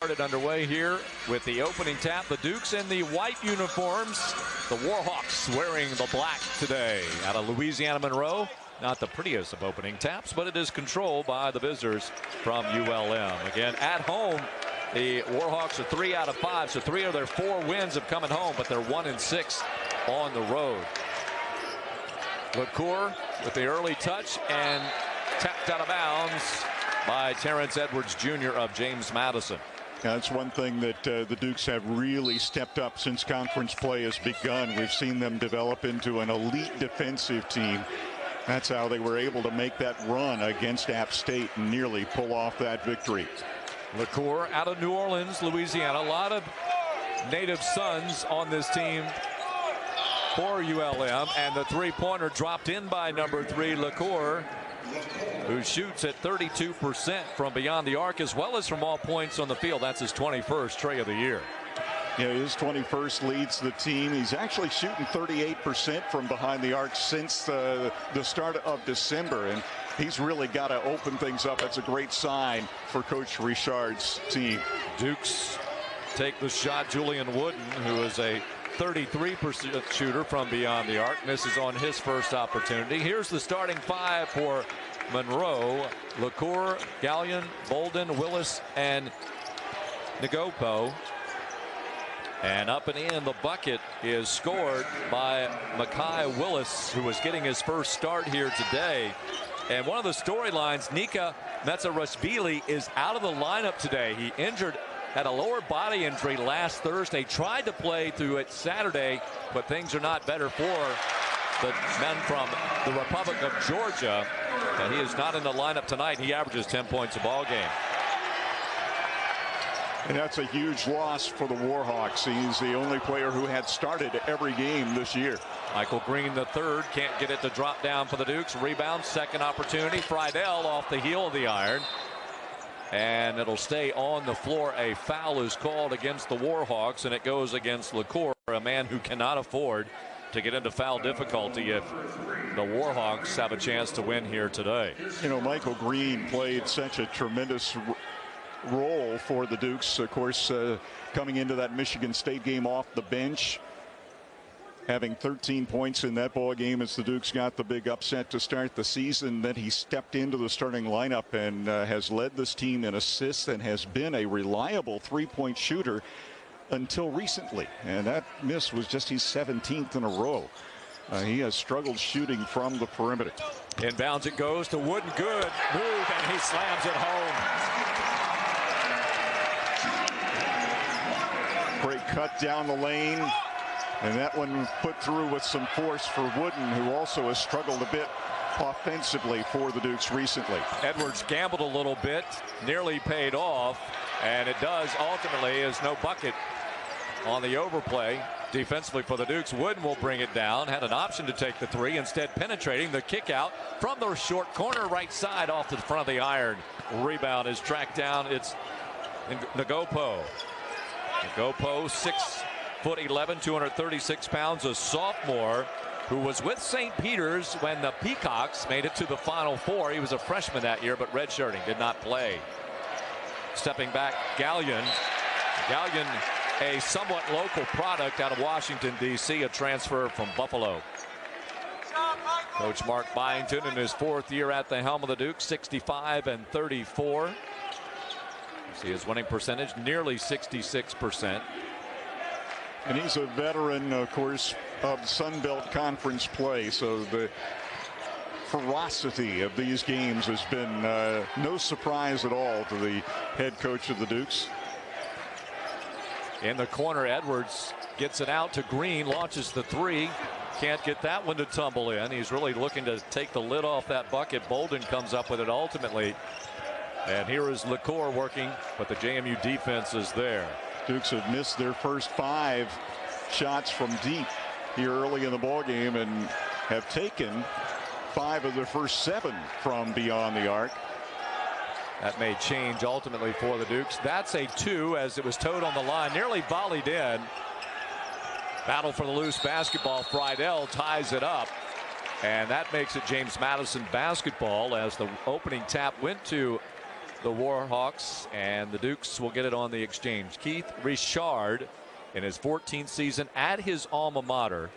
Started underway here with the opening tap. The Dukes in the white uniforms. The Warhawks wearing the black today out of Louisiana Monroe. Not the prettiest of opening taps, but it is controlled by the visitors from ULM. Again, at home, the Warhawks are 3 out of 5, so 3 of their 4 wins have come at home, but they're 1-6 on the road. LaCour with the early touch and tapped out of bounds by Terrence Edwards Jr. of James Madison. That's one thing that the Dukes have really stepped up since conference play has begun. We've seen them develop into an elite defensive team. That's how they were able to make that run against App State and nearly pull off that victory. LaCour out of New Orleans, Louisiana. A lot of native sons on this team for ULM, and the three-pointer dropped in by number 3, LaCour, who shoots at 32% from beyond the arc as well as from all points on the field. That's his 21st tray of the year. Yeah, his 21st leads the team. He's actually shooting 38% from behind the arc since the start of December, and he's really got to open things up. That's a great sign for Coach Richard's team. Dukes take the shot. Julian Wooden, who is a 33% shooter from beyond the arc, misses on his first opportunity. Here's the starting 5 for Monroe: LaCour, Gallion, Bolden, Willis, and Nagopo. And up and in, the bucket is scored by Makai Willis, who was getting his first start here today. And one of the storylines, Nika Metsarashvili is out of the lineup today. He had a lower body injury last Thursday, tried to play through it Saturday, but things are not better for the men from the Republic of Georgia. And he is not in the lineup tonight. He averages 10 points a ball game. And that's a huge loss for the Warhawks. He's the only player who had started every game this year. Michael Green III can't get it to drop down for the Dukes. Rebound, second opportunity. Friedel off the heel of the iron. And it'll stay on the floor. A foul is called against the Warhawks, and it goes against LaCour, a man who cannot afford to get into foul difficulty if the Warhawks have a chance to win here today. You know, Michael Green played such a tremendous role for the Dukes, of course, coming into that Michigan State game off the bench, having 13 points in that ball game as the Dukes got the big upset to start the season. Then he stepped into the starting lineup and has led this team in assists and has been a reliable three-point shooter until recently, and that miss was just his 17th in a row. He has struggled shooting from the perimeter. Inbounds it goes to Wooden. Good move, and he slams it home. Great cut down the lane, and that one put through with some force for Wooden, who also has struggled a bit offensively for the Dukes recently. Edwards gambled a little bit, nearly paid off, and it does ultimately, as no bucket on the overplay defensively for the Dukes. Wooden will bring it down. Had an option to take the three, instead penetrating the kick out from the short corner right side off the front of the iron. Rebound is tracked down. It's Nagopo. Nagopo, 6'11", 236 pounds, a sophomore who was with St. Peter's when the Peacocks made it to the Final Four. He was a freshman that year, but redshirting, did not play. Stepping back, Gallion. Gallion, a somewhat local product out of Washington, D.C., a transfer from Buffalo. Coach Mark Byington in his 4th year at the helm of the Dukes, 65-34. See his winning percentage, nearly 66%. And he's a veteran, of course, of Sun Belt Conference play, so the ferocity of these games has been no surprise at all to the head coach of the Dukes. In the corner, Edwards gets it out to Green, launches the three. Can't get that one to tumble in. He's really looking to take the lid off that bucket. Bolden comes up with it ultimately. And here is LaCour working, but the JMU defense is there. Dukes have missed their first 5 shots from deep here early in the ball game and have taken 5 of their first 7 from beyond the arc. That may change ultimately for the Dukes. That's a 2 as it was towed on the line, nearly volleyed in. Battle for the loose basketball. Friedel ties it up, and that makes it James Madison basketball as the opening tap went to the Warhawks, and the Dukes will get it on the exchange. Keith Richard in his 14th season at his alma mater,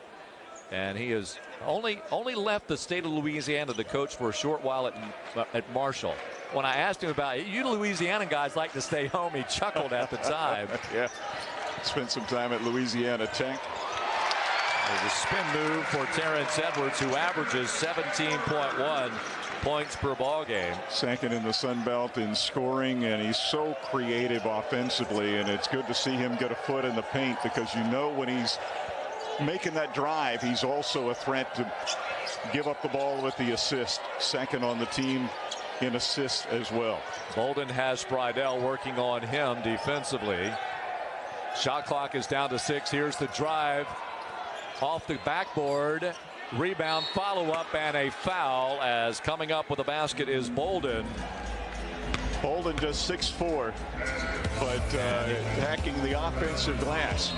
and he has only left the state of Louisiana to coach for a short while at Marshall. When I asked him about it, you Louisiana guys like to stay home, he chuckled at the time. Yeah, spent some time at Louisiana Tech. There's a spin move for Terrence Edwards, who averages 17.1 points per ball game. Second in the Sun Belt in scoring, and he's so creative offensively, and it's good to see him get a foot in the paint, because you know when he's making that drive, he's also a threat to give up the ball with the assist. Second on the team in assists as well. Bolden has Bridell working on him defensively. Shot clock is down to 6. Here's the drive off the backboard. Rebound, follow-up, and a foul, as coming up with a basket is Bolden. Bolden just 6'4", but attacking the offensive glass.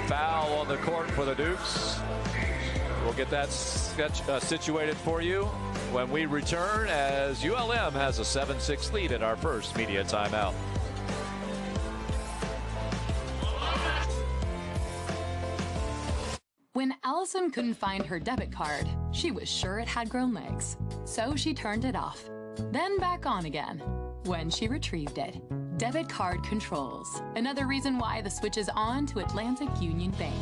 Foul on the court for the Dukes. We'll get that situated for you when we return, as ULM has a 7-6 lead at our first media timeout. When Allison couldn't find her debit card, she was sure it had grown legs. So she turned it off, then back on again when she retrieved it. Debit card controls. Another reason why the switch is on to Atlantic Union Bank.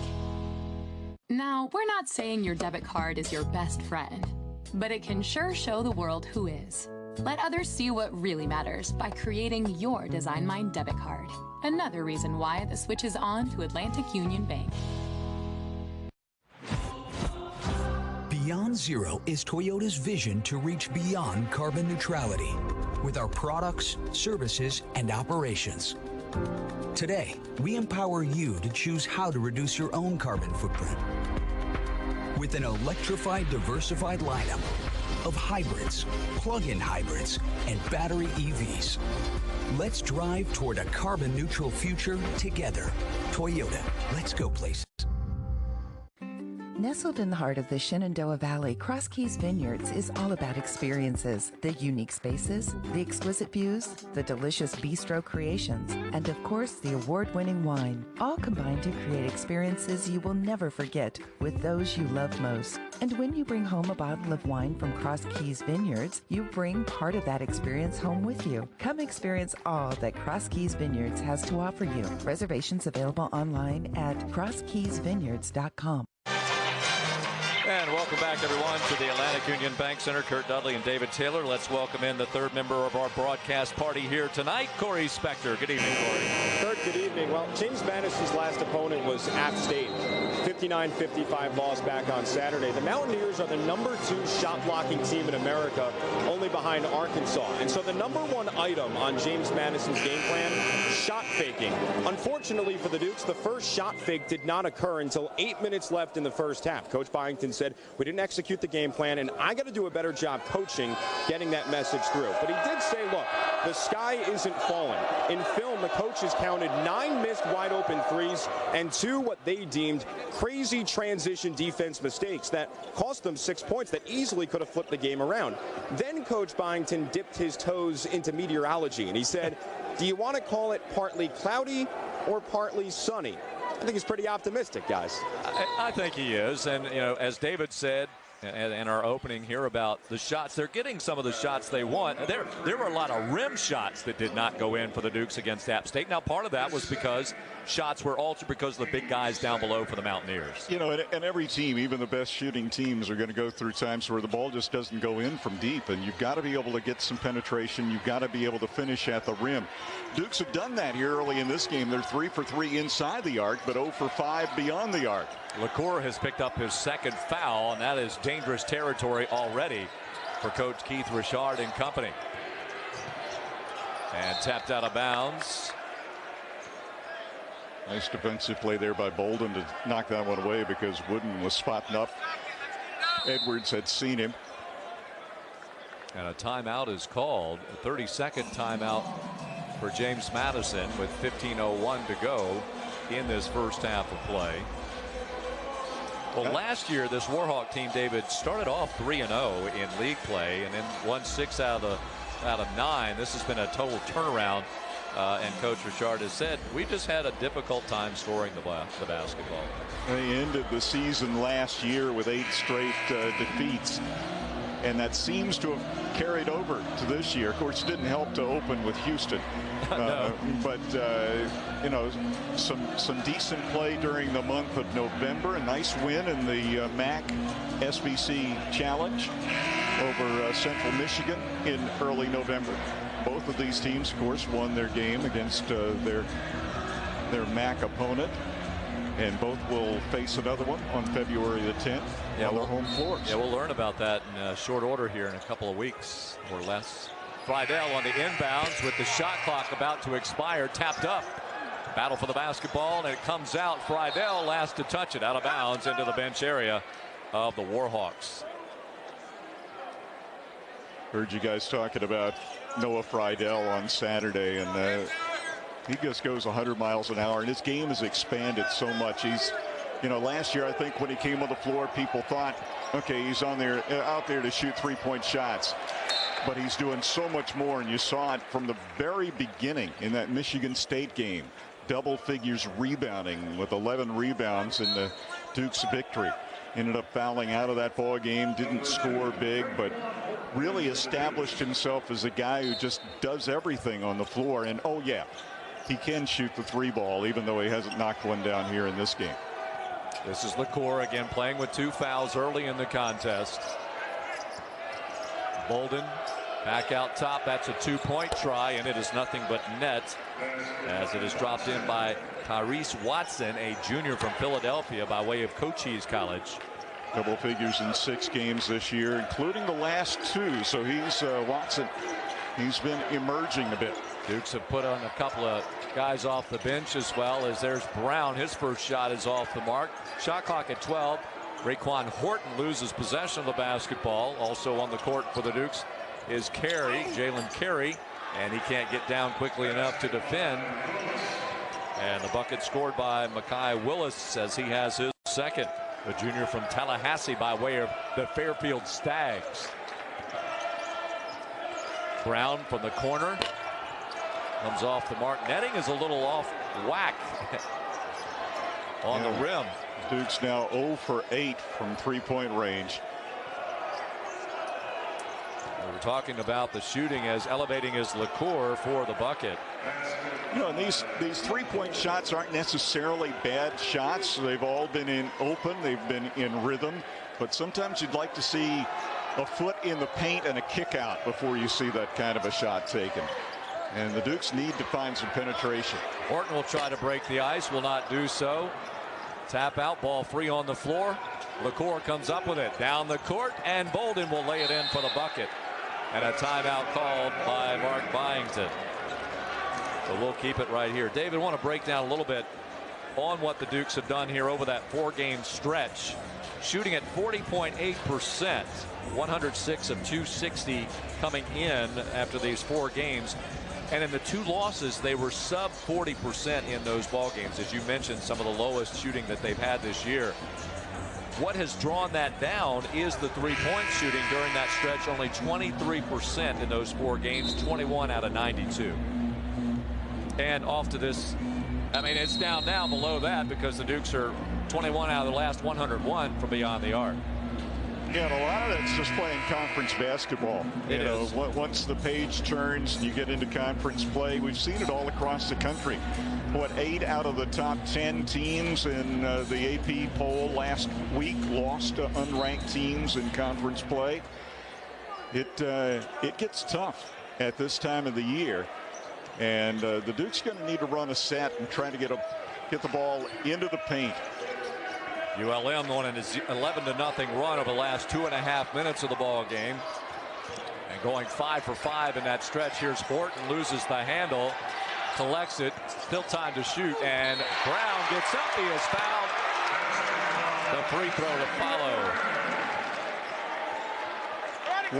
Now, we're not saying your debit card is your best friend, but it can sure show the world who is. Let others see what really matters by creating your Design Mind debit card. Another reason why the switch is on to Atlantic Union Bank. Beyond Zero is Toyota's vision to reach beyond carbon neutrality with our products, services, and operations. Today, we empower you to choose how to reduce your own carbon footprint with an electrified, diversified lineup of hybrids, plug-in hybrids, and battery EVs. Let's drive toward a carbon neutral future together. Toyota, let's go places. Nestled in the heart of the Shenandoah Valley, Cross Keys Vineyards is all about experiences. The unique spaces, the exquisite views, the delicious bistro creations, and of course the award-winning wine, all combined to create experiences you will never forget with those you love most. And when you bring home a bottle of wine from Cross Keys Vineyards, you bring part of that experience home with you. Come experience all that Cross Keys Vineyards has to offer you. Reservations available online at crosskeysvineyards.com. And welcome back, everyone, to the Atlantic Union Bank Center. Kurt Dudley and David Taylor. Let's welcome in the third member of our broadcast party here tonight, Corey Spector. Good evening, Corey. Kurt, good evening. Well, James Madison's last opponent was App State. 59-55 loss back on Saturday. The Mountaineers are the #2 shot-blocking team in America, only behind Arkansas. And so the #1 item on James Madison's game plan, shot faking. Unfortunately for the Dukes, the first shot fake did not occur until 8 minutes left in the first half. Coach Byington said, we didn't execute the game plan, and I got to do a better job coaching, getting that message through. But he did say, look, the sky isn't falling. In film, the coaches counted 9 missed wide-open threes and 2 what they deemed crazy transition defense mistakes that cost them 6 points that easily could have flipped the game around. Then Coach Byington dipped his toes into meteorology, and he said, do you want to call it partly cloudy or partly sunny? I think he's pretty optimistic, guys. I think he is. And, you know, as David said in our opening here about the shots, they're getting some of the shots they want. There were a lot of rim shots that did not go in for the Dukes against App State. Now, part of that was because shots were altered because of the big guys down below for the Mountaineers. You know, and every team, even the best shooting teams, are going to go through times where the ball just doesn't go in from deep, and you've got to be able to get some penetration. You've got to be able to finish at the rim. Dukes have done that here early in this game. They're 3 for 3 inside the arc, but 0 for 5 beyond the arc. LaCour has picked up his second foul, and that is dangerous territory already for Coach Keith Richard and company. And tapped out of bounds. Nice defensive play there by Bolden to knock that one away because Wooden was spotting up. Edwards had seen him. And a timeout is called, a 30-second timeout for James Madison with 15:01 to go in this first half of play. Well, last year, this Warhawk team, David, started off 3-0 in league play and then won 6 out of the out of 9. This has been a total turnaround. And Coach Richard has said, we just had a difficult time scoring the basketball. They ended the season last year with 8 straight defeats. And that seems to have carried over to this year. Of course, it didn't help to open with Houston. No. But, you know, some decent play during the month of November. A nice win in the MAC SBC Challenge over Central Michigan in early November. Both of these teams, of course, won their game against their MAC opponent. And both will face another one on February the 10th on their home floors. Yeah, we'll learn about that in short order here in a couple of weeks or less. Friedel on the inbounds with the shot clock about to expire. Tapped up. Battle for the basketball, and it comes out. Friedel last to touch it out of bounds into the bench area of the Warhawks. Heard you guys talking about Noah Friedel on Saturday, and he just goes 100 miles an hour, and his game has expanded so much. He's, you know, last year I think when he came on the floor, people thought, okay, he's out there to shoot 3-point shots, but he's doing so much more. And you saw it from the very beginning in that Michigan State game. Double figures rebounding with 11 rebounds in the Duke's victory. Ended up fouling out of that ball game, didn't score big, but really established himself as a guy who just does everything on the floor. And oh yeah, he can shoot the 3 ball, even though he hasn't knocked one down here in this game. This is LaCour again, playing with 2 fouls early in the contest. Bolden back out top. That's a 2-point try, and it is nothing but net, as it is dropped in by Tyrese Watson, a junior from Philadelphia by way of Cochise College. Double figures in 6 games this year, including the last 2. So he's Watson. He's been emerging a bit. Dukes have put on a couple of guys off the bench as well, as there's Brown. His first shot is off the mark. Shot clock at 12. Raquan Horton loses possession of the basketball. Also on the court for the Dukes is Carey, Jalen Carey, and he can't get down quickly enough to defend. And the bucket scored by Mekhi Willis, as he has his second. The junior from Tallahassee by way of the Fairfield Stags. Brown from the corner. Comes off the mark. Netting is a little off whack on the rim. Duke's now 0 for 8 from 3-point range. We're talking about the shooting as elevating as LaCour for the bucket. You know, and these 3-point shots aren't necessarily bad shots. They've all been in open. They've been in rhythm. But sometimes you'd like to see a foot in the paint and a kick out before you see that kind of a shot taken. And the Dukes need to find some penetration. Horton will try to break the ice, will not do so. Tap out, ball free on the floor. LaCour comes up with it down the court, and Bolden will lay it in for the bucket. And a timeout called by Mark Byington. So we'll keep it right here. David, I want to break down a little bit on what the Dukes have done here over that 4-game stretch. Shooting at 40.8%, 106 of 260 coming in after these 4 games. And in the 2 losses, they were sub 40% in those ball games. As you mentioned, some of the lowest shooting that they've had this year. What has drawn that down is the 3-point shooting during that stretch. Only 23% in those 4 games, 21 out of 92. And off to this, I mean, it's down now below that because the Dukes are 21 out of the last 101 from beyond the arc. Yeah, and a lot of that's just playing conference basketball. You know, once the page turns and you get into conference play, we've seen it all across the country. What, 8 out of the top 10 teams in the AP poll last week lost to unranked teams in conference play. It gets tough at this time of the year, and the Duke's going to need to run a set and try to get the ball into the paint. ULM on an 11-0 run over the last 2.5 minutes of the ball game, and going 5 for 5 in that stretch. Here's Horton, loses the handle, collects it, still time to shoot, and Brown gets up. He is fouled. The free throw to follow.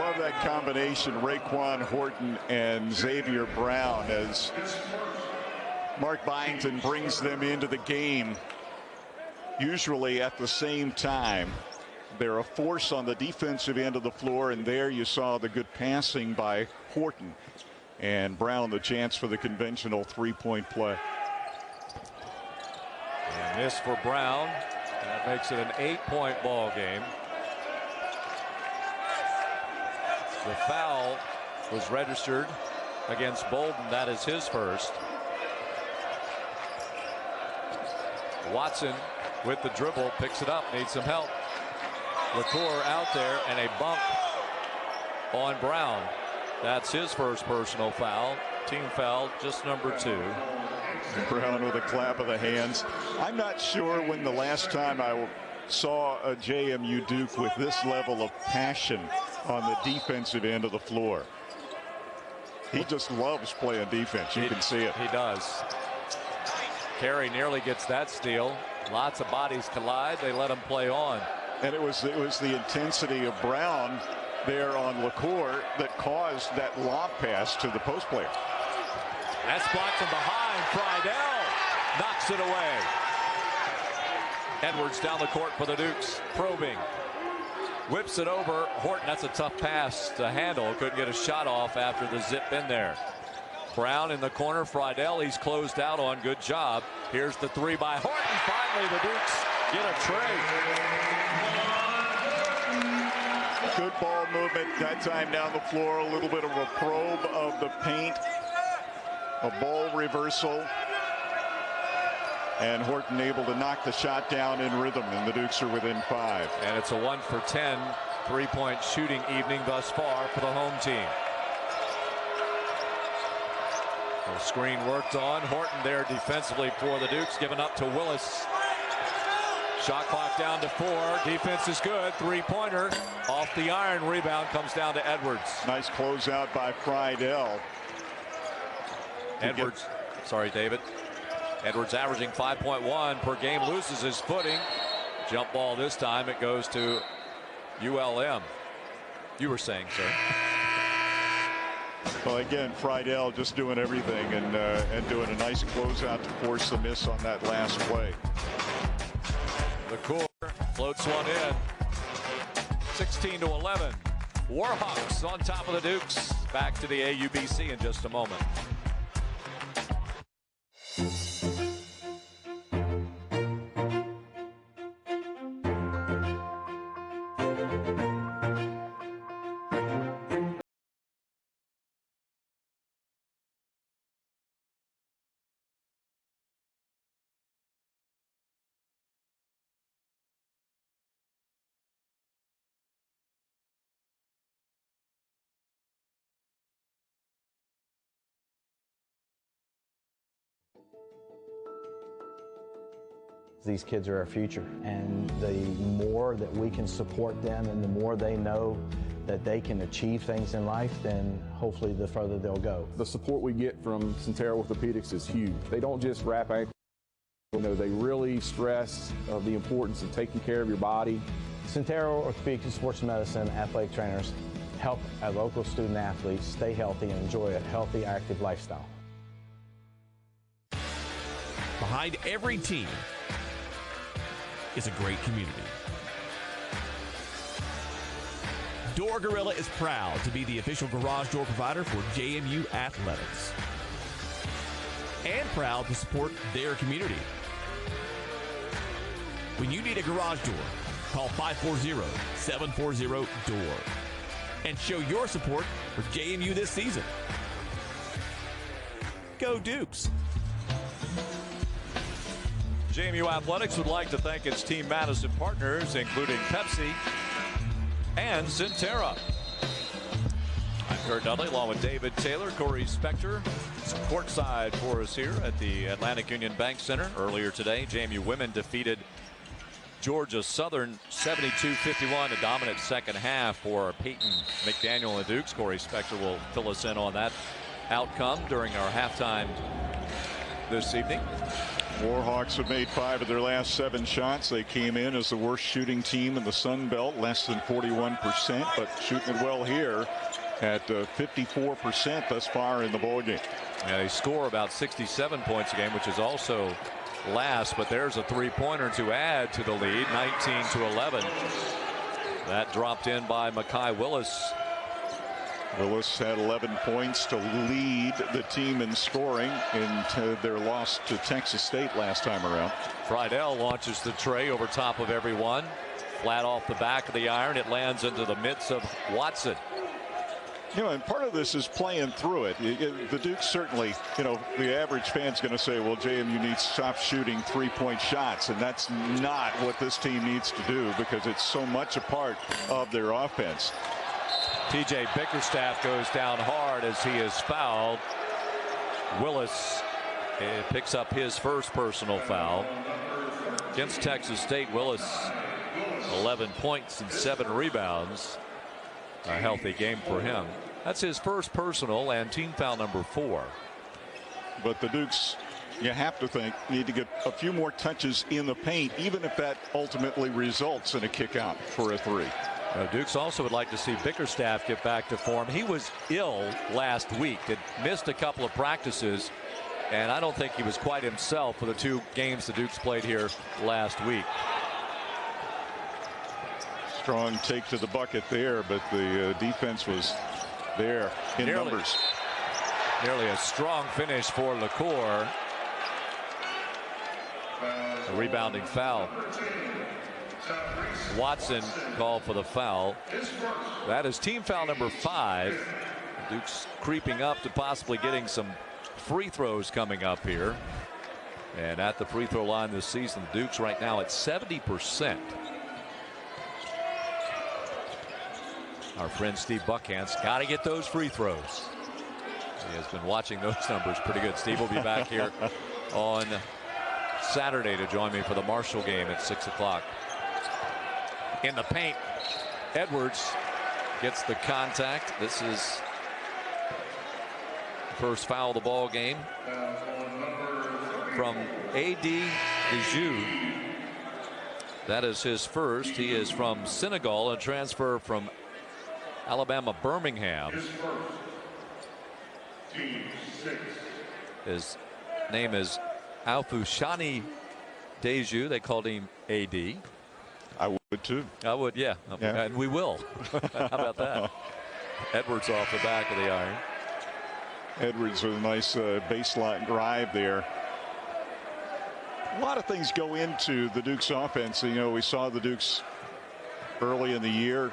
Love that combination, Raquan Horton and Xavier Brown, as Mark Byington brings them into the game usually at the same time. They're a force on the defensive end of the floor, and there you saw the good passing by Horton. And Brown the chance for the conventional three-point play. And miss for Brown. That makes it an 8-point ball game. The foul was registered against Bolden. That is his first. Watson with the dribble, picks it up, needs some help. LaCour out there, and a bump on Brown. That's his first personal foul. Team foul, just number 2. Brown with a clap of the hands. I'm not sure when the last time I saw a JMU Duke with this level of passion on the defensive end of the floor. He just loves playing defense. You can see it. He does. Carey nearly gets that steal. Lots of bodies collide. They let him play on. And it was the intensity of Brown there on LaCour that caused that lob pass to the post player. That's blocked from behind. Friedel knocks it away. Edwards down the court for the Dukes. Probing. Whips it over. Horton, that's a tough pass to handle. Couldn't get a shot off after the zip in there. Brown in the corner. Friedel, he's closed out on. Good job. Here's the 3 by Horton. Finally, the Dukes get a tray. Good ball movement that time down the floor. A little bit of a probe of the paint. A ball reversal. And Horton able to knock the shot down in rhythm, and the Dukes are within 5. And it's a 1 for 10 3-point shooting evening thus far for the home team. The screen worked on. Horton there defensively for the Dukes, given up to Willis. Shot clock down to 4. Defense is good. 3-pointer off the iron. Rebound comes down to Edwards. Nice closeout by Friedel. Edwards, sorry, David. Edwards averaging 5.1 per game, loses his footing. Jump ball this time. It goes to ULM. You were saying, sir. Well, again, Friedel just doing everything and doing a nice closeout to force the miss on that last play. LaCour floats one in. 16-11. Warhawks on top of the Dukes. Back to the AUBC in just a moment. These kids are our future, and the more that we can support them and the more they know that they can achieve things in life, then hopefully the further they'll go. The support we get from Centera Orthopedics is huge. They don't just wrap ankles. You know, they really stress the importance of taking care of your body. Centera Orthopedics and Sports Medicine athletic trainers help our local student athletes stay healthy and enjoy a healthy, active lifestyle. Behind every team is a great community. Door Gorilla is proud to be the official garage door provider for JMU Athletics and proud to support their community. When you need a garage door, call 540-740-DOOR and show your support for JMU this season. Go Dukes! JMU Athletics would like to thank its Team Madison partners, including Pepsi and Centera. I'm Kurt Dudley, along with David Taylor, Corey Spector. It's courtside for us here at the Atlantic Union Bank Center. Earlier today, JMU women defeated Georgia Southern 72-51, a dominant second half for Peyton McDaniel and the Dukes. Corey Spector will fill us in on that outcome during our halftime this evening. Warhawks have made 5 of their last 7 shots. They came in as the worst shooting team in the Sun Belt, less than 41%, but shooting it well here at 54% thus far in the ballgame. Yeah, they score about 67 points a game, which is also last, but there's a 3-pointer to add to the lead, 19-11. That dropped in by Mekhi Willis. Willis had 11 points to lead the team in scoring in their loss to Texas State last time around. Friedel launches the tray over top of everyone. Flat off the back of the iron. It lands into the midst of Watson. You know, and part of this is playing through it. The Dukes certainly, you know, the average fan's going to say, well, JMU needs to stop shooting three-point shots, and that's not what this team needs to do because it's so much a part of their offense. TJ Bickerstaff goes down hard as he is fouled. Willis picks up his first personal foul. Against Texas State, Willis 11 points and 7 rebounds. A healthy game for him. That's his first personal and team foul number 4. But the Dukes, you have to think, need to get a few more touches in the paint, even if that ultimately results in a kick out for a 3. Dukes also would like to see Bickerstaff get back to form. He was ill last week. Had missed a couple of practices, and I don't think he was quite himself for the 2 games the Dukes played here last week. Strong take to the bucket there, but the defense was there in numbers. Nearly a strong finish for LaCour. A rebounding foul. Watson called for the foul. That is team foul number 5. Dukes creeping up to possibly getting some free throws coming up here. And at the free throw line this season, the Dukes right now at 70%. Our friend Steve Buckhantz got to get those free throws. He has been watching those numbers pretty good. Steve will be back here on Saturday to join me for the Marshall game at 6 o'clock. In the paint, Edwards gets the contact. This is the first foul of the ball game from A.D. Dijou. That is his first. He is from Senegal, a transfer from Alabama Birmingham. His name is Alfushani Dijou. They called him A.D. I would too. I would, yeah. And we will. How about that? Edwards off the back of the iron. Edwards with a nice baseline drive there. A lot of things go into the Dukes offense. You know, we saw the Dukes early in the year.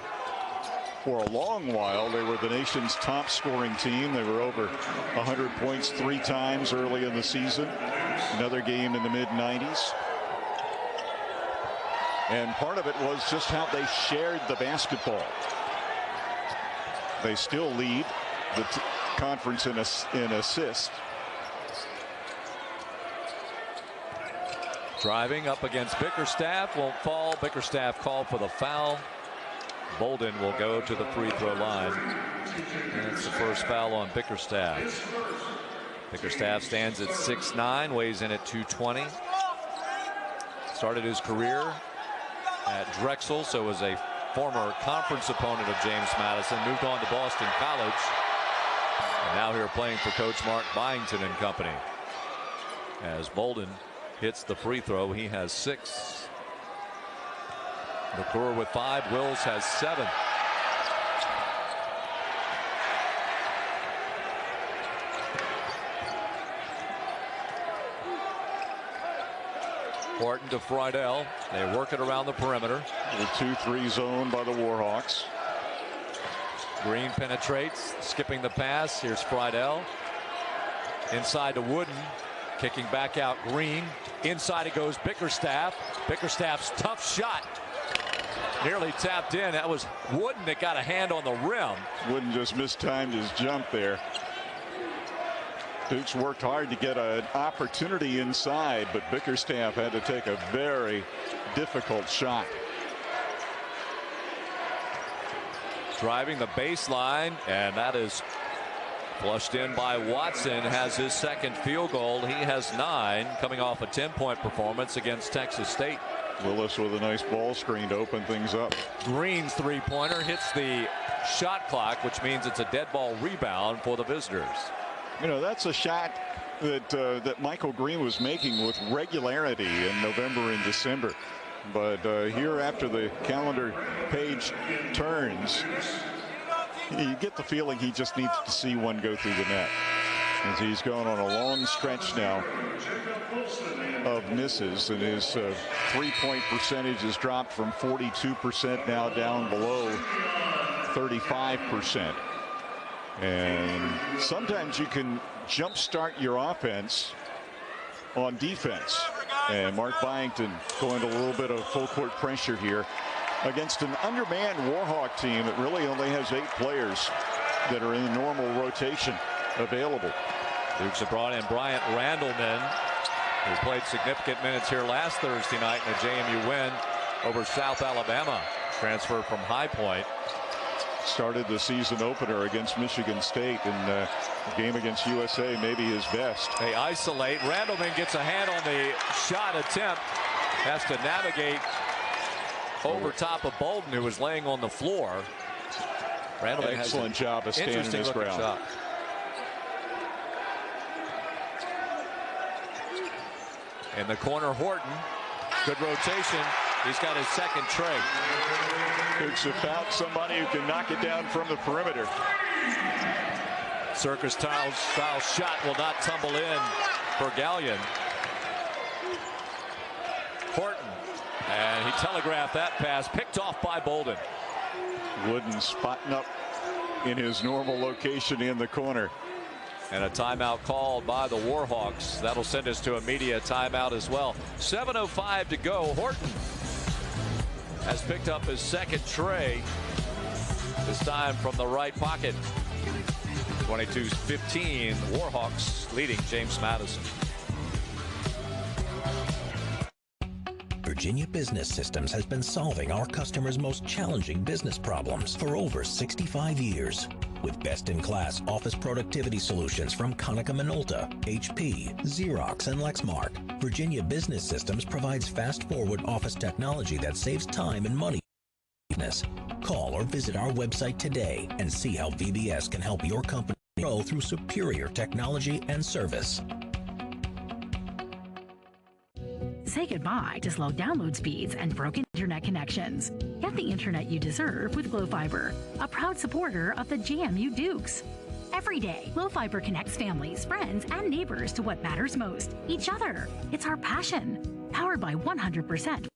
For a long while, they were the nation's top scoring team. They were over 100 points 3 times early in the season. Another game in the mid-90s. And part of it was just how they shared the basketball. They still lead the conference in assists. Driving up against Bickerstaff, won't fall. Bickerstaff called for the foul. Bolden will go to the free throw line. That's the first foul on Bickerstaff. Bickerstaff stands at 6'9", weighs in at 220. Started his career at Drexel, so was a former conference opponent of James Madison. Moved on to Boston College. And now here playing for Coach Mark Byington and company. As Bolden hits the free throw, he has 6. LaCour with 5. Wills has 7. Horton to Friedel. They work it around the perimeter. The 2-3 zone by the Warhawks. Green penetrates, skipping the pass. Here's Friedel. Inside to Wooden. Kicking back out Green. Inside it goes Bickerstaff. Bickerstaff's tough shot. Nearly tapped in. That was Wooden that got a hand on the rim. Wooden just mistimed his jump there. Dukes worked hard to get an opportunity inside, but Bickerstaff had to take a very difficult shot. Driving the baseline, and that is flushed in by Watson. Has his second field goal. He has 9, coming off a 10-point performance against Texas State. Willis with a nice ball screen to open things up. Green's three-pointer hits the shot clock, which means it's a dead ball rebound for the visitors. You know, that's a shot that that Michael Green was making with regularity in November and December. But here, after the calendar page turns, you get the feeling he just needs to see one go through the net, as he's gone on a long stretch now of misses, and his three-point percentage has dropped from 42% now down below 35%. And sometimes you can jumpstart your offense on defense. And Mark Byington going to a little bit of full court pressure here against an undermanned Warhawk team that really only has 8 players that are in the normal rotation available. Dukes have brought in Bryant Randleman, who played significant minutes here last Thursday night in a JMU win over South Alabama. Transferred from High Point. Started the season opener against Michigan State, and the game against USA maybe his best. They isolate. Randleman gets a hand on the shot attempt. Has to navigate over top of Bolden, who was laying on the floor. Randleman excellent job of standing his ground. Shot. In the corner, Horton. Good rotation. He's got his second tray. Dukes have found somebody who can knock it down from the perimeter. Circus style shot will not tumble in for Gallion. Horton, and he telegraphed that pass, picked off by Bolden. Wooden spotting up in his normal location in the corner. And a timeout called by the Warhawks. That'll send us to a media timeout as well. 7:05 to go. Horton has picked up his second tray, this time from the right pocket. 22-15, Warhawks leading James Madison. Virginia Business Systems has been solving our customers' most challenging business problems for over 65 years. With best-in-class office productivity solutions from Konica Minolta, HP, Xerox, and Lexmark, Virginia Business Systems provides fast-forward office technology that saves time and money. Call or visit our website today and see how VBS can help your company grow through superior technology and service. Say goodbye to slow download speeds and broken internet connections. Get the internet you deserve with Glo Fiber, a proud supporter of the JMU Dukes. Every day, Glo Fiber connects families, friends, and neighbors to what matters most, each other. It's our passion. Powered by 100%.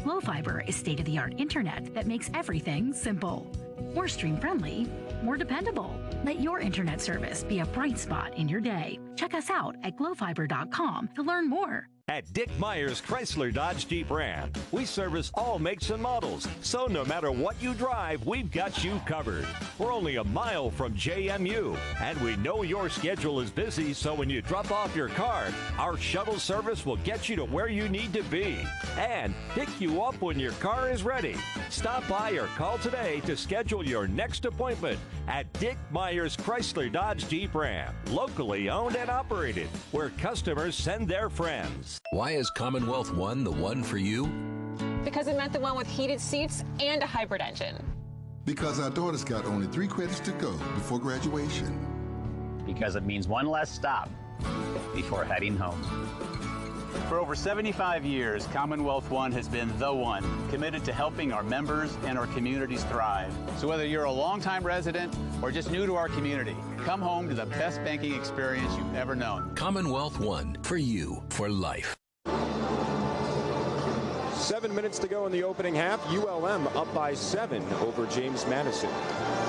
Glo Fiber is state-of-the-art internet that makes everything simple. More stream-friendly, more dependable. Let your internet service be a bright spot in your day. Check us out at glofiber.com to learn more. At Dick Myers Chrysler Dodge Jeep Ram, we service all makes and models. So no matter what you drive, we've got you covered. We're only a mile from JMU, and we know your schedule is busy, so when you drop off your car, our shuttle service will get you to where you need to be and pick you up when your car is ready. Stop by or call today to schedule your next appointment at Dick Myers Chrysler Dodge Jeep Ram, locally owned and operated, where customers send their friends. Why is Commonwealth One the one for you? Because it meant the one with heated seats and a hybrid engine. Because our daughter's got only 3 credits to go before graduation. Because it means one less stop before heading home. For over 75 years, Commonwealth One has been the one, committed to helping our members and our communities thrive. So whether you're a longtime resident or just new to our community, come home to the best banking experience you've ever known. Commonwealth One, for you, for life. 7 minutes to go in the opening half. ULM up by 7 over James Madison.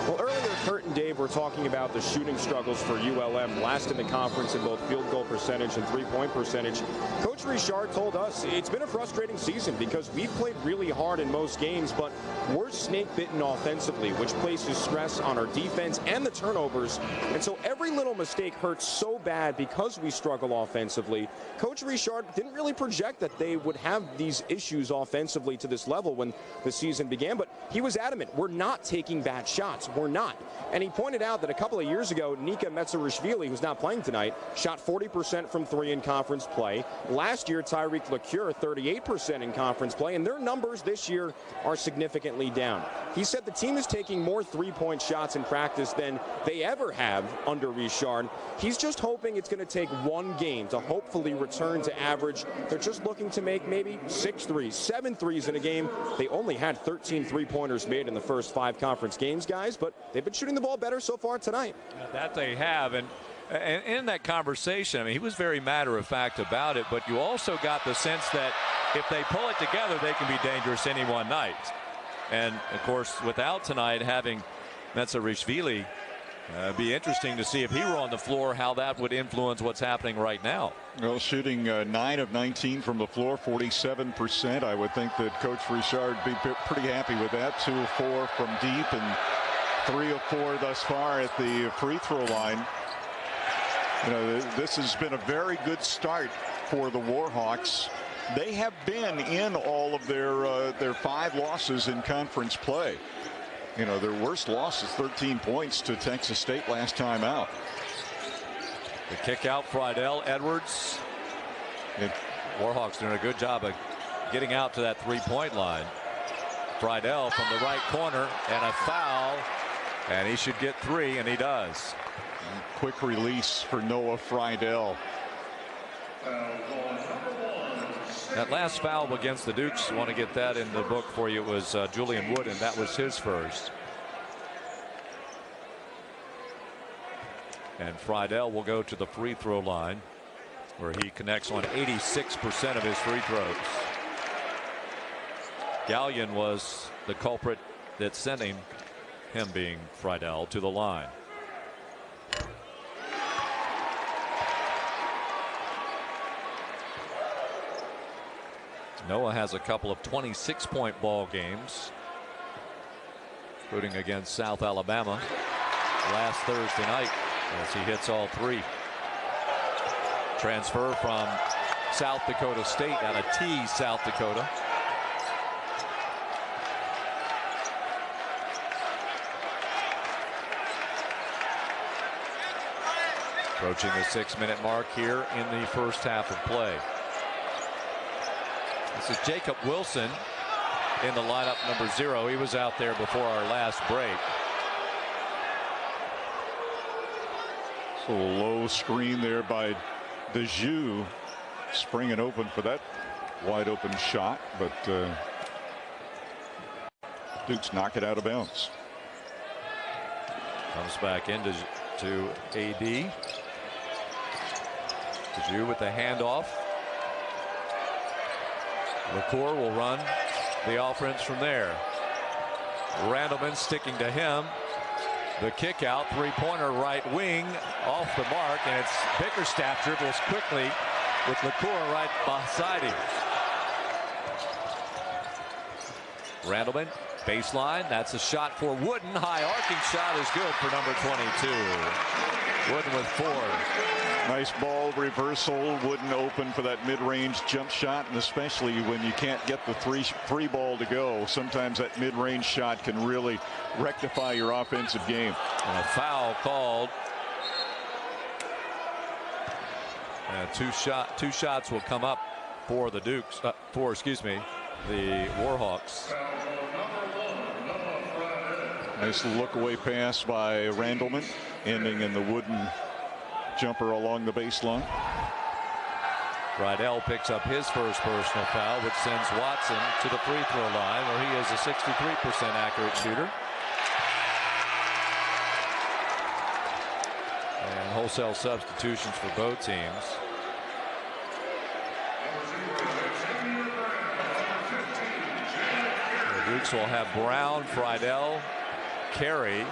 Well, earlier, Kurt and Dave were talking about the shooting struggles for ULM, last in the conference in both field goal percentage and three-point percentage. Coach Richard told us it's been a frustrating season because we've played really hard in most games, but we're snake-bitten offensively, which places stress on our defense and the turnovers. And so every little mistake hurts so bad because we struggle offensively. Coach Richard didn't really project that they would have these issues offensively to this level when the season began, but he was adamant, we're not taking bad shots. were not. And he pointed out that a couple of years ago, Nika Metsarishvili, who's not playing tonight, shot 40% from three in conference play. Last year, Tyreek LaCure, 38% in conference play, and their numbers this year are significantly down. He said the team is taking more three-point shots in practice than they ever have under Richard. He's just hoping it's going to take one game to hopefully return to average. They're just looking to make maybe 6 threes, 7 threes in a game. They only had 13 three-pointers made in the first 5 conference games, guys, but they've been shooting the ball better so far tonight. That they have, and in that conversation, I mean, he was very matter-of-fact about it, but you also got the sense that if they pull it together, they can be dangerous any one night. And, of course, without tonight having Metsarishvili, be interesting to see if he were on the floor, how that would influence what's happening right now. Well, shooting 9 of 19 from the floor, 47%. I would think that Coach Richard would be pretty happy with that. 2 of 4 from deep and 3 of 4 thus far at the free throw line. You know, this has been a very good start for the Warhawks. They have been in all of their 5 losses in conference play. You know, their worst loss is 13 points to Texas State last time out. The kick out, Friedel, Edwards. Warhawks doing a good job of getting out to that three-point line. Friedel from the right corner, and a foul, and he should get 3, and he does. Quick release for Noah Friedel. That last foul against the Dukes, I want to get that in the book for you. It was Julian Wood, and that was his first. And Friedel will go to the free throw line, where he connects on 86% of his free throws. Gallion was the culprit that sent him being Friedel, to the line. Noah has a couple of 26-point ball games, including against South Alabama last Thursday night, as he hits all 3. Transfer from South Dakota State out of T, South Dakota. Approaching the 6-minute mark here in the first half of play. This is Jacob Wilson in the lineup, number 0. He was out there before our last break. So a low screen there by Bijou, springing open for that wide open shot, but Dukes knock it out of bounds. Comes back into AD. Bijou with the handoff. LaCour will run the offense from there. Randleman sticking to him. The kick out, three-pointer right wing, off the mark, and it's Bickerstaff dribbles quickly with LaCour right beside him. Randleman, baseline, that's a shot for Wooden. High arcing shot is good for number 22. Wooden with 4. Nice ball reversal. Wooden open for that mid-range jump shot, and especially when you can't get the three ball to go, sometimes that mid-range shot can really rectify your offensive game. And a foul called. And two shots will come up for the Dukes. The Warhawks. Nice look away pass by Randleman, ending in the Wooden jumper along the baseline. Friedel picks up his first personal foul, which sends Watson to the free throw line, where he is a 63% accurate shooter. And wholesale substitutions for both teams. The Dukes will have Brown, Friedel, Carey,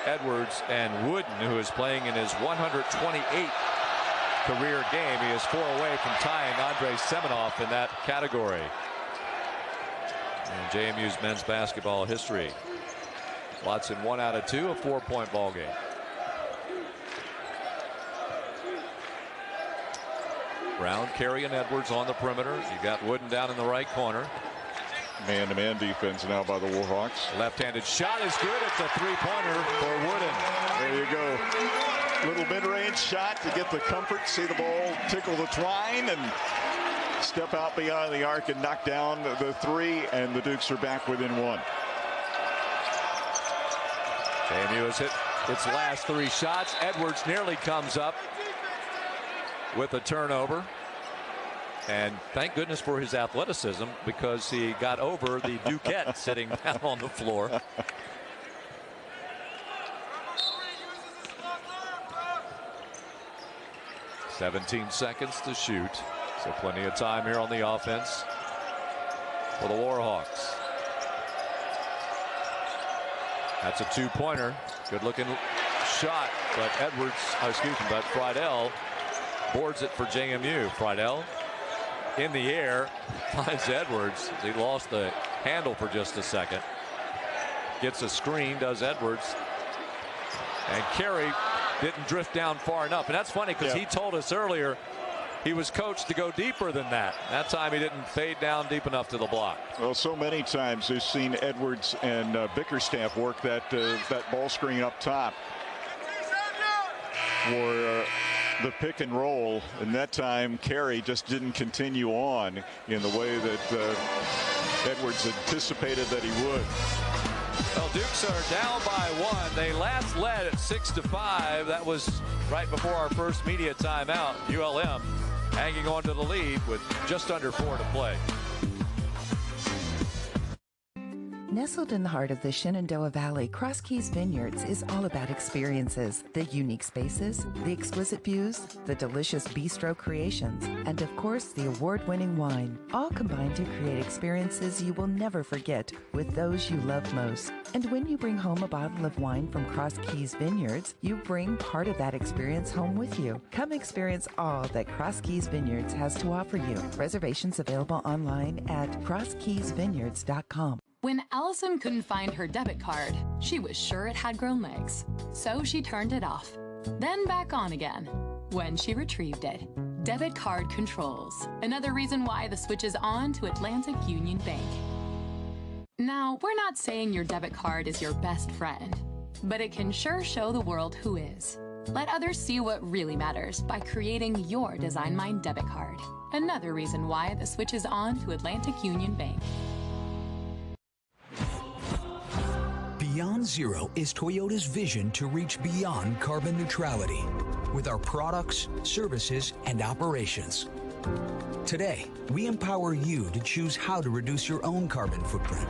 Edwards, and Wooden, who is playing in his 128th career game. He is 4 away from tying Andrei Semenoff in that category in JMU's men's basketball history. Watson 1 out of 2, a 4-point ball game. Brown, Carey, and Edwards on the perimeter. You got Wooden down in the right corner. Man-to-man defense now by the Warhawks. Left-handed shot is good. It's a three-pointer for Wooden. There you go. Little mid-range shot to get the comfort, see the ball tickle the twine, and step out beyond the arc and knock down the three, and the Dukes are back within one. JMU has hit its last three shots. Edwards nearly comes up with a turnover. And thank goodness for his athleticism, because he got over the Duquette sitting down on the floor. "17 seconds to shoot, so plenty of time here on the offense for the Warhawks. That's a two-pointer. Good-looking shot, but but Friedel boards it for JMU. Friedel in the air, finds Edwards. He lost the handle for just a second. Gets a screen, does Edwards. And Carey didn't drift down far enough. And that's funny, because he told us earlier he was coached to go deeper than that. That time he didn't fade down deep enough to the block. Well, so many times we've seen Edwards and Bickerstaff work that ball screen up top for the pick and roll, and that time Carey just didn't continue on in the way that Edwards anticipated that he would. Well, Dukes are down by one. They last led at 6-5. That was right before our first media timeout. ULM hanging on to the lead with just under 4 to play. Nestled in the heart of the Shenandoah Valley, Cross Keys Vineyards is all about experiences. The unique spaces, the exquisite views, the delicious bistro creations, and of course the award-winning wine, all combined to create experiences you will never forget with those you love most. And when you bring home a bottle of wine from Cross Keys Vineyards, you bring part of that experience home with you. Come experience all that Cross Keys Vineyards has to offer you. Reservations available online at crosskeysvineyards.com. When Allison couldn't find her debit card, she was sure it had grown legs. So she turned it off, then back on again when she retrieved it. Debit card controls. Another reason why the switch is on to Atlantic Union Bank. Now, we're not saying your debit card is your best friend, but it can sure show the world who is. Let others see what really matters by creating your Design Mind debit card. Another reason why the switch is on to Atlantic Union Bank. Beyond Zero is Toyota's vision to reach beyond carbon neutrality with our products, services, and operations. Today, we empower you to choose how to reduce your own carbon footprint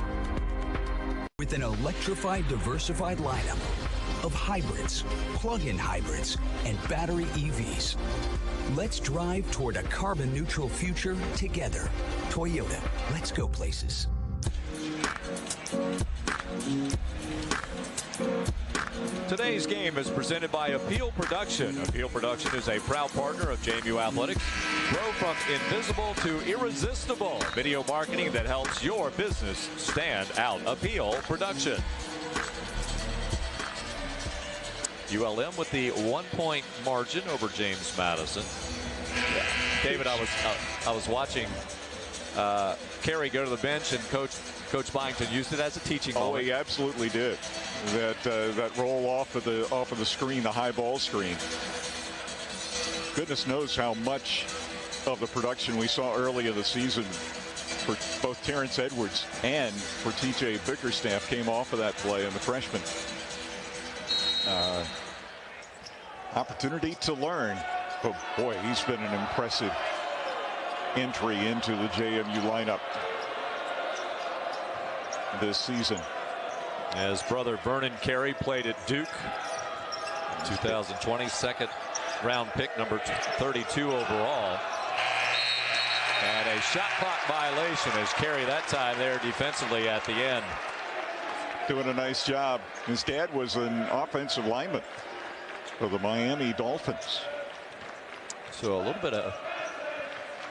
with an electrified, diversified lineup of hybrids, plug-in hybrids, and battery EVs. Let's drive toward a carbon-neutral future together. Toyota, let's go places. Today's game is presented by Appeal Production. Appeal Production is a proud partner of JMU Athletics. Grow from invisible to irresistible. Video marketing that helps your business stand out. Appeal Production. ULM with the 1-point margin over James Madison. David, I was watching Carey go to the bench, and Coach Byington used it as a teaching moment. Oh, he absolutely did. That roll off of the screen, the high ball screen. Goodness knows how much of the production we saw early in the season for both Terrence Edwards and for TJ Bickerstaff came off of that play, and the freshman. Opportunity to learn. But boy, he's been an impressive entry into the JMU lineup this season. His brother Vernon Carey played at Duke. 2020 second round pick, number 32 overall. And a shot clock violation as Carey that time there defensively at the end. Doing a nice job. His dad was an offensive lineman for the Miami Dolphins. So a little bit of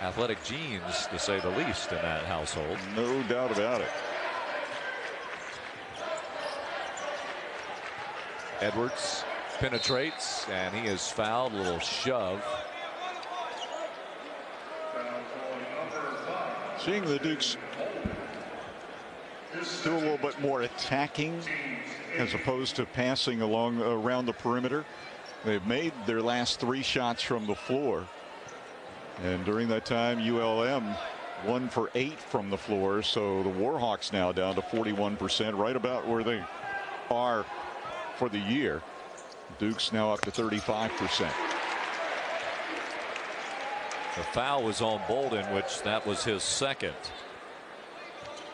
athletic genes, to say the least, in that household. No doubt about it. Edwards penetrates, and he is fouled. A little shove. Seeing the Dukes do a little bit more attacking as opposed to passing around the perimeter. They've made their last 3 shots from the floor. And during that time, ULM 1 for 8 from the floor. So the Warhawks now down to 41%, right about where they are for the year. Duke's now up to 35%. The foul was on Bolden, which that was his second.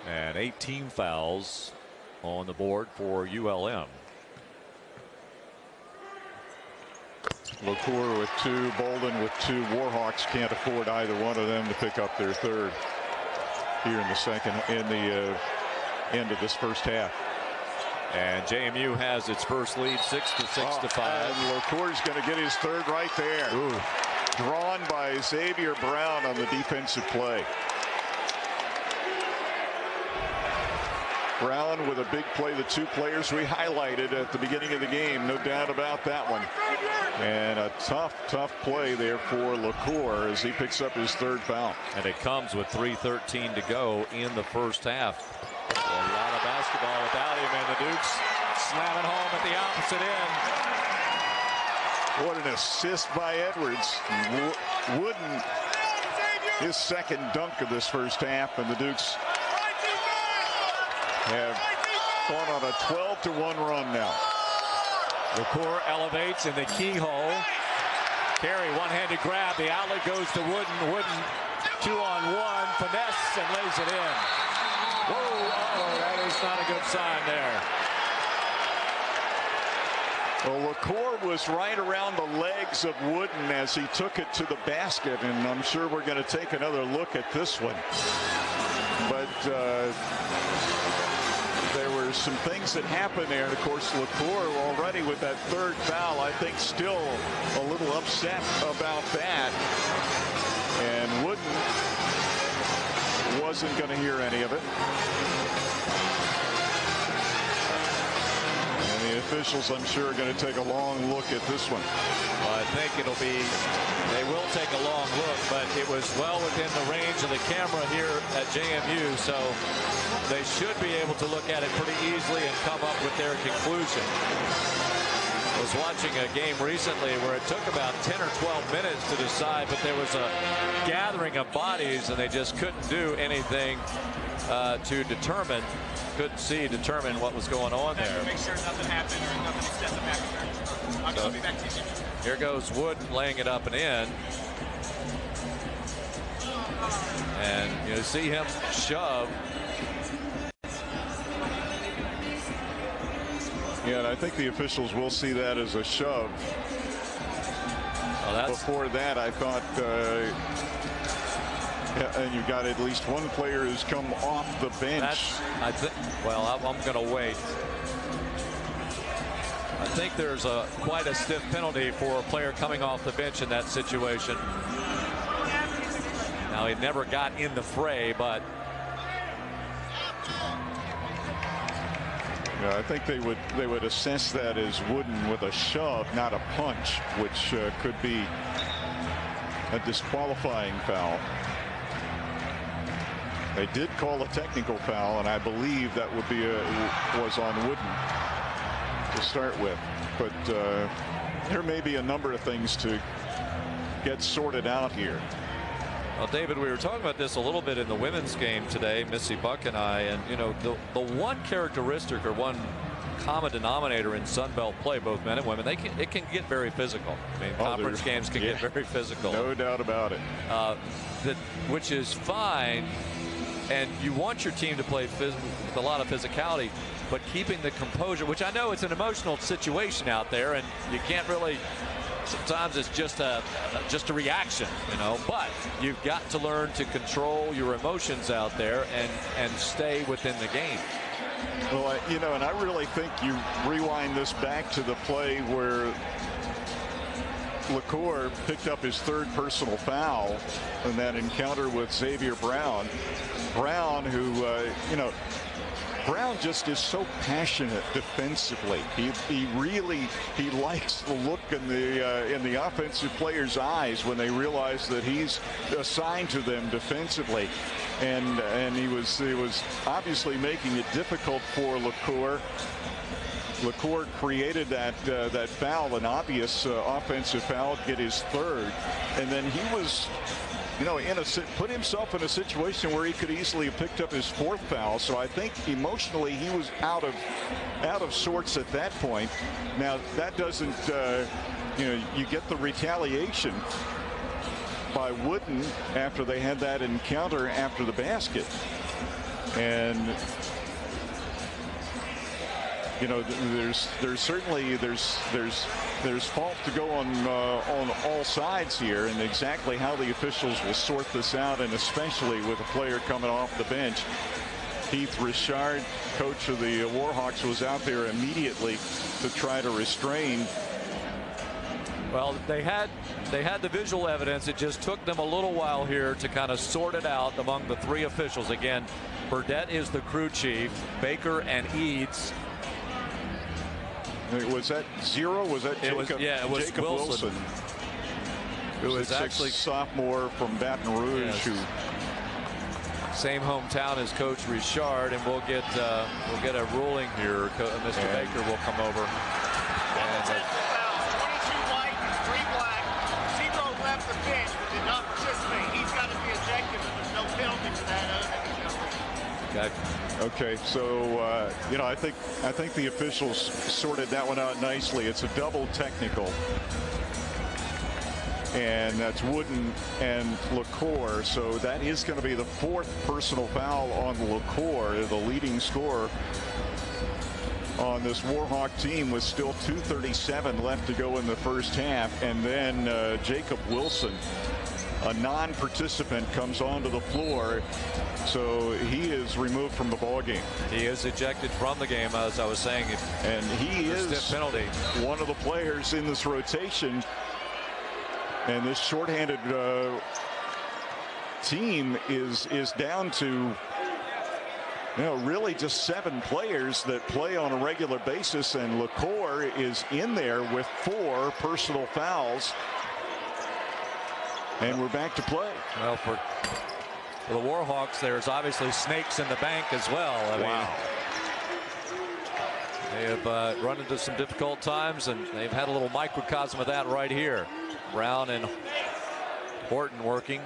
And 18 fouls on the board for ULM. LaCour with 2, Bolden with 2. Warhawks can't afford either one of them to pick up their third here in the end of this first half. And JMU has its first lead, 6-5. And LaCour's going to get his third right there. Ooh. Drawn by Xavier Brown on the defensive play. Brown with a big play, the 2 players we highlighted at the beginning of the game, no doubt about that one. And a tough play there for LaCour as he picks up his third foul. And it comes with 3:13 to go in the first half. A lot of basketball without him, and the Dukes slamming home at the opposite end. What an assist by Edwards. Wooden, his second dunk of this first half, and the Dukes have gone on a 12-1 run now. LaCour elevates in the keyhole. Carey, one-handed grab. The outlet goes to Wooden. Wooden 2-on-1. Finesse and lays it in. Whoa, that is not a good sign there. Well, LaCour was right around the legs of Wooden as he took it to the basket, and I'm sure we're going to take another look at this one. But there were some things that happened there, and of course LaCour already with that third foul, I think still a little upset about that, and Wooden wasn't going to hear any of it. And the officials, I'm sure, are going to take a long look at this one. Well, I think they will take a long look, but it was well within the range of the camera here at JMU, so they should be able to look at it pretty easily and come up with their conclusion. I was watching a game recently where it took about 10 or 12 minutes to decide, but there was a gathering of bodies and they just couldn't do anything to determine what was going on there. Make sure nothing happened or nothing excessive happened. I'll be back to you. Here goes Wooden laying it up and in. And you see him shove. Yeah, and I think the officials will see that as a shove. Well, before that, I thought, and you've got at least one player who's come off the bench. Well, I'm going to wait. I think there's quite a stiff penalty for a player coming off the bench in that situation. Now, he never got in the fray, but yeah, I think they would assess that as Wooden with a shove, not a punch, which could be a disqualifying foul. They did call a technical foul, and I believe that would be was on Wooden to start with. But there may be a number of things to get sorted out here. Well, David, we were talking about this a little bit in the women's game today, Missy Buck and I, and you know, the one characteristic or one common denominator in Sun Belt play, both men and women, it can get very physical. I mean, conference games can get very physical. No doubt about it. Which is fine, and you want your team to play with a lot of physicality, but keeping the composure, which I know it's an emotional situation out there, and you can't really. Sometimes it's just a reaction, you know, but you've got to learn to control your emotions out there and stay within the game. Well, you know, and I really think you rewind this back to the play where LaCour picked up his third personal foul in that encounter with Xavier Brown. Brown, who, you know, Brown just is so passionate defensively. He likes the look in the offensive players' eyes when they realize that he's assigned to them defensively, and he was obviously making it difficult for LaCour. LaCour created that foul, an obvious offensive foul, get his third, and then he was, put himself in a situation where he could easily have picked up his fourth foul. So I think emotionally he was out of sorts at that point. Now that doesn't, you get the retaliation by Wooden after they had that encounter after the basket, and there's certainly there's fault to go on all sides here, and exactly how the officials will sort this out, and especially with a player coming off the bench. Heath Richard, coach of the Warhawks, was out there immediately to try to restrain. Well, they had the visual evidence. It just took them a little while here to kind of sort it out among the three officials. Again, Burdette is the crew chief. Baker and Eads. Was that zero? Was that Jacob? It was Jacob Wilson. It was actually sophomore from Baton Rouge. Yes. Who same hometown as Coach Richard, and we'll get a ruling here. Mr. Baker will come over. And 22 white, 3 black. 0 left the bench but did not participate. He's got to be ejected, but there's no penalty for that. Okay, so I think the officials sorted that one out nicely. It's a double technical, and that's Wooden and LaCour. So that is going to be the 4th personal foul on LaCour, the leading scorer on this Warhawk team, with still 2:37 left to go in the first half. And then Jacob Wilson, a non-participant, comes onto the floor. So he is removed from the ball game. He is ejected from the game, as I was saying. And he is stiff penalty. One of the players in this rotation. And this shorthanded team is down to really just 7 players that play on a regular basis. And LaCour is in there with 4 personal fouls. And we're back to play. Well, for the Warhawks, there's obviously snakes in the bank as well. I mean, they have run into some difficult times, and they've had a little microcosm of that right here. Brown and Horton working.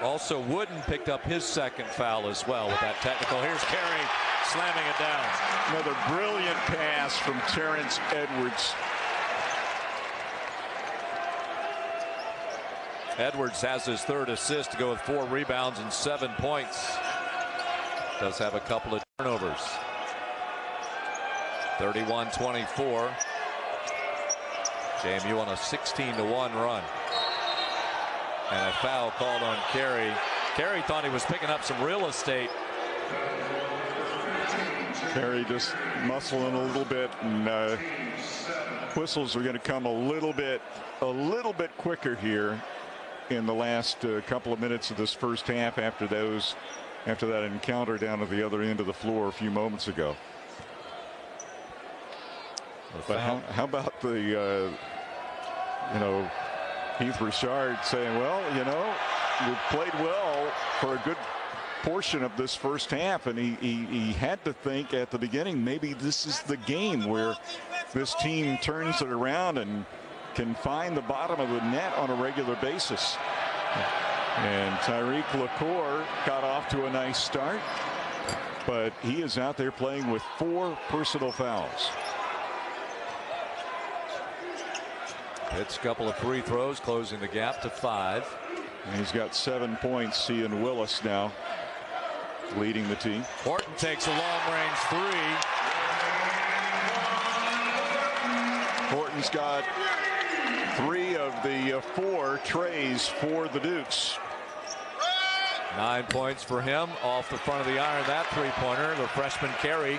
Also, Wooden picked up his 2nd foul as well with that technical. Here's Carey slamming it down. Another brilliant pass from Terrence Edwards. Edwards has his 3rd assist to go with 4 rebounds and 7 points. Does have a couple of turnovers. 31-24. JMU on a 16-1 run. And a foul called on Carey. Carey thought he was picking up some real estate. Carey just muscling a little bit, and whistles are going to come a little bit quicker here in the last couple of minutes of this first half after that encounter down at the other end of the floor a few moments ago. But how about the Heath Richard saying, well, we played well for a good portion of this first half, and he had to think at the beginning, maybe this is the game where this team turns it around and can find the bottom of the net on a regular basis. And Tyreek LaCour got off to a nice start, but he is out there playing with 4 personal fouls. It's a couple of free throws, closing the gap to 5. And he's got 7 points. He and Willis now leading the team. Horton takes a long-range 3. Horton's got 3 of the 4 trays for the Dukes. 9 points for him off the front of the iron. That 3-pointer, the freshman Carey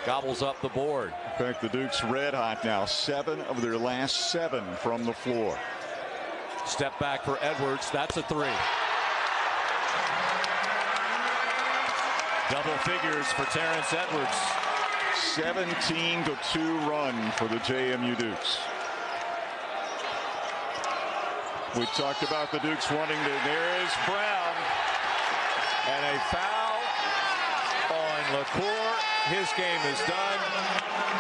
gobbles up the board. In fact, the Dukes red hot now. 7 of their last 7 from the floor. Step back for Edwards. That's a 3. Double figures for Terrence Edwards. 17-2 run for the JMU Dukes. We talked about the Dukes wanting to. There is Brown. And a foul on LaCour. His game is done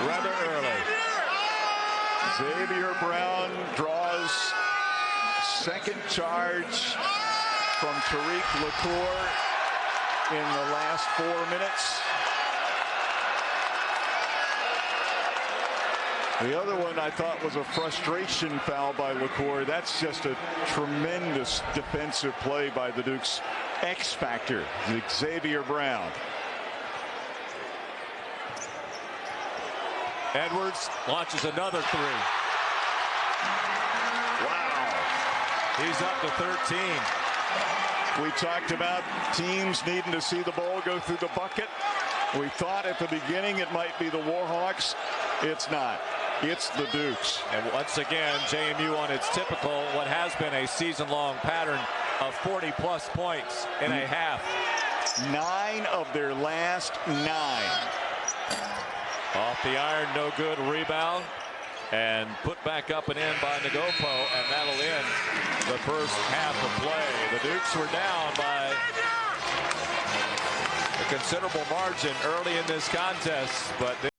rather early. Xavier Brown draws second charge from Tariq LaCour in the last 4 minutes. The other one I thought was a frustration foul by LaCour. That's just a tremendous defensive play by the Dukes. X factor, Xavier Brown. Edwards launches another three. Wow. He's up to 13. We talked about teams needing to see the ball go through the bucket. We thought at the beginning it might be the Warhawks. It's not. It's the Dukes. And once again, JMU on its typical, what has been a season-long pattern of 40-plus points in a half. 9 of their last 9. Off the iron, no good. Rebound. And put back up and in by Nagopo, and that'll end the first half of play. The Dukes were down by a considerable margin early in this contest, but